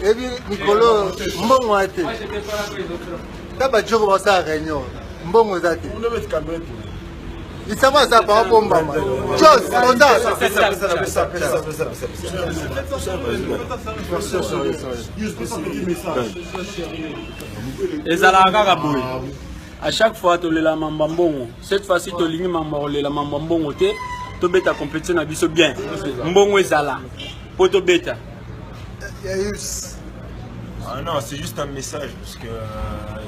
Et puis, Nicolo, bon, moi, t'es. T'as pas toujours commencé à réunion. Bon, moi, t'es. Il s'en va, ça par rapport à maman. Chose, on a. Et ça l'a à chaque fois, tu la mambambongo. Cette fois-ci, tu lignes la mambambongo. Tu bêta compétition à biso bien. Mbongo est là. Pour te bêta. Ah non, c'est juste un message parce que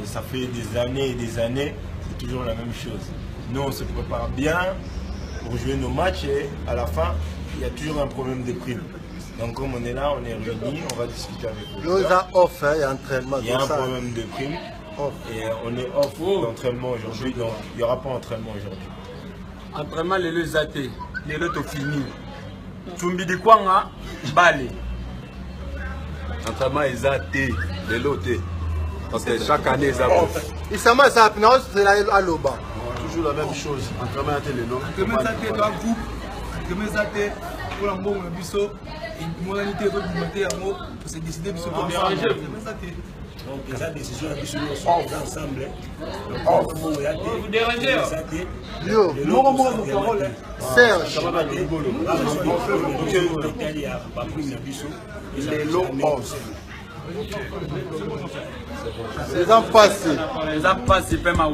ça fait des années et des années, c'est toujours la même chose. Nous, on se prépare bien pour jouer nos matchs et à la fin, il y a toujours un problème de prime. Donc comme on est là, on est réunis, on va discuter avec vous. Il y a off, il y a entraînement. Il y a un problème de prime et on est off d'entraînement aujourd'hui, donc il n'y aura pas d'entraînement aujourd'hui. Entraînement, les deux athées, les deux fini. Tumbi de Kwanga, Bali. Entraînement est athée, les lotés. Parce que chaque année, ça va. Il s'en va, ça c'est à l'Oba. Toujours la même chose. Entraînement à télé, non? Entraînement à télé, dans le groupe. Entraînement à télé, pour l'embauche, le biseau. Une modalité de monter à mot pour se décider de se faire. Donc, les décisions sont ensemble. Vous dérangez. Yo, Serge. Les lots 11. Les ans passés. Les ans passés, pas ma